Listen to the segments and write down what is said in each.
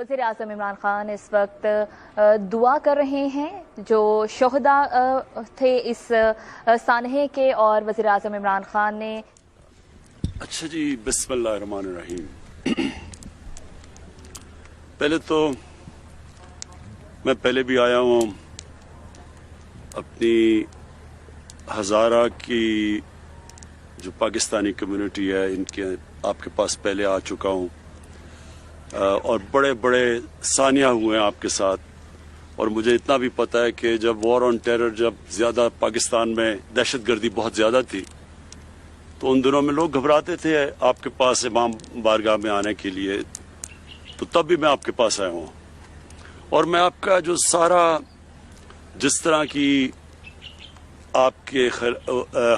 وزیر اعظم عمران خان اس وقت دعا کر رہے ہیں جو شہداء تھے اس سانحے کے، اور وزیر اعظم عمران خان نے اچھا جی، بسم اللہ الرحمن الرحیم۔ پہلے تو میں پہلے بھی آیا ہوں، اپنی ہزارہ کی جو پاکستانی کمیونٹی ہے ان کے آپ کے پاس پہلے آ چکا ہوں، اور بڑے بڑے ثانیہ ہوئے ہیں آپ کے ساتھ۔ اور مجھے اتنا بھی پتہ ہے کہ جب وار آن ٹیرر جب زیادہ پاکستان میں دہشت گردی بہت زیادہ تھی تو ان دنوں میں لوگ گھبراتے تھے آپ کے پاس امام بارگاہ میں آنے کے لیے، تو تب بھی میں آپ کے پاس آیا ہوں۔ اور میں آپ کا جو سارا جس طرح کی آپ کے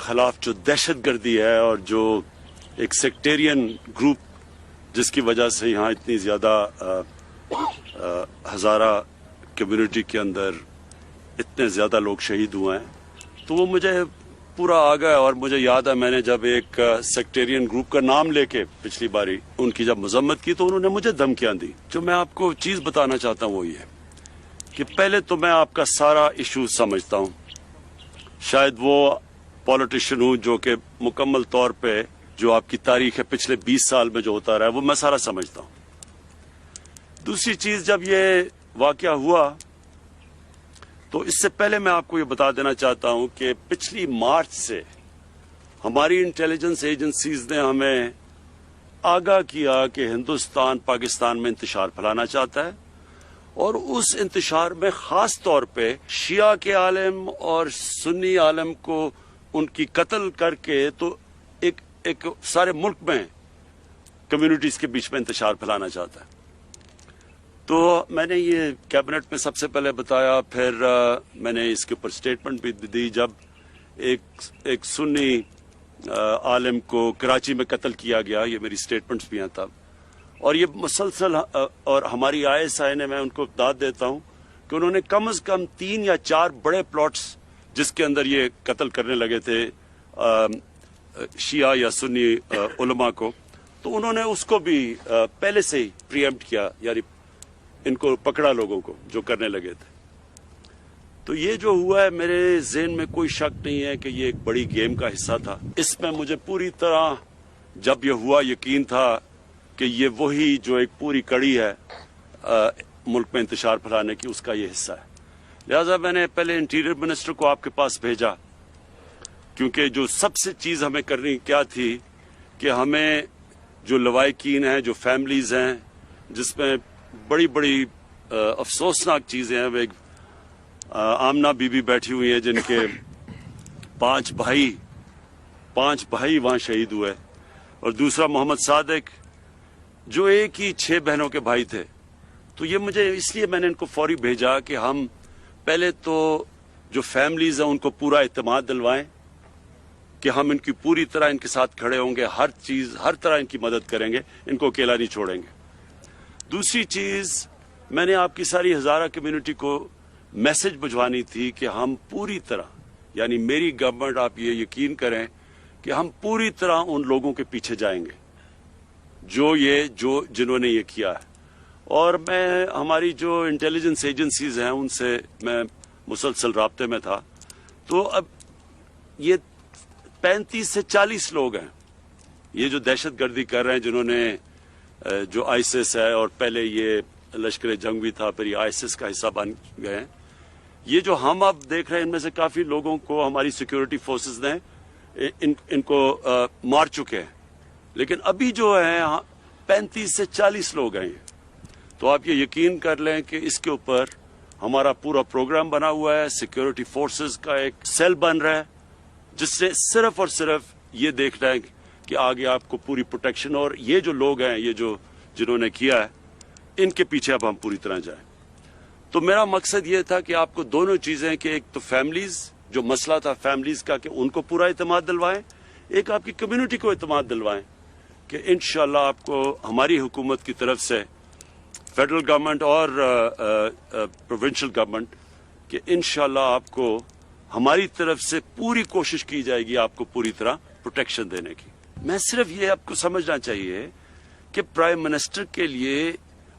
خلاف جو دہشت گردی ہے اور جو ایک سیکٹیرین گروپ جس کی وجہ سے یہاں اتنی زیادہ ہزارہ کمیونٹی کے اندر اتنے زیادہ لوگ شہید ہوئے ہیں، تو وہ مجھے پورا آ گیا۔ اور مجھے یاد ہے میں نے جب ایک سیکٹیرین گروپ کا نام لے کے پچھلی باری ان کی جب مذمت کی تو انہوں نے مجھے دھمکیاں دی۔ جو میں آپ کو چیز بتانا چاہتا ہوں وہ یہ ہے کہ پہلے تو میں آپ کا سارا ایشو سمجھتا ہوں، شاید وہ پولیٹیشین ہوں جو کہ مکمل طور پہ جو آپ کی تاریخ ہے پچھلے 20 سال میں جو ہوتا رہا ہے وہ میں سارا سمجھتا ہوں۔ دوسری چیز، جب یہ واقعہ ہوا تو اس سے پہلے میں آپ کو یہ بتا دینا چاہتا ہوں کہ پچھلی مارچ سے ہماری انٹیلیجنس ایجنسیز نے ہمیں آگاہ کیا کہ ہندوستان پاکستان میں انتشار پھیلانا چاہتا ہے، اور اس انتشار میں خاص طور پہ شیعہ کے عالم اور سنی عالم کو ان کی قتل کر کے تو ایک سارے ملک میں کمیونٹیز کے بیچ میں انتشار پھیلانا چاہتا ہے۔ تو میں نے یہ کیبنٹ میں سب سے پہلے بتایا، پھر میں نے اس کے اوپر سٹیٹمنٹ بھی دی جب ایک سنی عالم کو کراچی میں قتل کیا گیا، یہ میری سٹیٹمنٹس بھی ہیں تب۔ اور یہ مسلسل، اور ہماری ISI نے، میں ان کو داد دیتا ہوں کہ انہوں نے کم از کم 3 یا 4 بڑے پلاٹس جس کے اندر یہ قتل کرنے لگے تھے شیعہ یا سنی علماء کو، تو انہوں نے اس کو بھی پہلے سے ہی پریمپٹ کیا، یعنی ان کو پکڑا لوگوں کو جو کرنے لگے تھے۔ تو یہ جو ہوا ہے میرے ذہن میں کوئی شک نہیں ہے کہ یہ ایک بڑی گیم کا حصہ تھا۔ اس میں مجھے پوری طرح جب یہ ہوا یقین تھا کہ یہ وہی جو ایک پوری کڑی ہے ملک میں انتشار پھیلانے کی، اس کا یہ حصہ ہے۔ لہٰذا میں نے پہلے انٹیریئر منسٹر کو آپ کے پاس بھیجا، کیونکہ جو سب سے چیز ہمیں کرنی کیا تھی کہ ہمیں جو لوائقین ہیں، جو فیملیز ہیں جس میں بڑی بڑی افسوسناک چیزیں ہیں، ایک آمنہ بی بی بیٹھی ہوئی ہیں جن کے 5 بھائی وہاں شہید ہوئے، اور دوسرا محمد صادق جو ایک ہی 6 بہنوں کے بھائی تھے۔ تو یہ مجھے اس لیے میں نے ان کو فوری بھیجا کہ ہم پہلے تو جو فیملیز ہیں ان کو پورا اعتماد دلوائیں کہ ہم ان کی پوری طرح ان کے ساتھ کھڑے ہوں گے، ہر طرح ان کی مدد کریں گے، ان کو اکیلا نہیں چھوڑیں گے۔ دوسری چیز، میں نے آپ کی ساری ہزارہ کمیونٹی کو میسج بھجوانی تھی کہ ہم پوری طرح، یعنی میری گورنمنٹ، آپ یہ یقین کریں کہ ہم پوری طرح ان لوگوں کے پیچھے جائیں گے جنہوں نے یہ کیا ہے۔ اور میں ہماری جو انٹیلیجنس ایجنسیز ہیں ان سے میں مسلسل رابطے میں تھا، تو اب یہ 35 سے 40 لوگ ہیں یہ جو دہشت گردی کر رہے ہیں، جنہوں نے جو ISIS ہے، اور پہلے یہ لشکر جنگ بھی تھا، پھر یہ ISIS کا حصہ بن گئے ہیں۔ یہ جو ہم اب دیکھ رہے ہیں ان میں سے کافی لوگوں کو ہماری سیکیورٹی فورسز نے ان کو مار چکے ہیں، لیکن ابھی جو ہے 35 سے 40 لوگ ہیں۔ تو آپ یہ یقین کر لیں کہ اس کے اوپر ہمارا پورا پروگرام بنا ہوا ہے، سیکیورٹی فورسز کا ایک سیل بن رہا ہے جس سے صرف اور صرف یہ دیکھنا ہے کہ آگے آپ کو پوری پروٹیکشن، اور یہ جو لوگ ہیں یہ جنہوں نے کیا ہے ان کے پیچھے اب ہم پوری طرح جائیں۔ تو میرا مقصد یہ تھا کہ آپ کو دونوں چیزیں، کہ ایک تو فیملیز، جو مسئلہ تھا فیملیز کا، کہ ان کو پورا اعتماد دلوائیں، ایک آپ کی کمیونٹی کو اعتماد دلوائیں کہ انشاءاللہ آپ کو ہماری حکومت کی طرف سے، فیڈرل گورنمنٹ اور پروونشل گورنمنٹ، کہ انشاءاللہ آپ کو ہماری طرف سے پوری کوشش کی جائے گی آپ کو پوری طرح پروٹیکشن دینے کی۔ میں صرف یہ آپ کو سمجھنا چاہیے کہ پرائم منسٹر کے لیے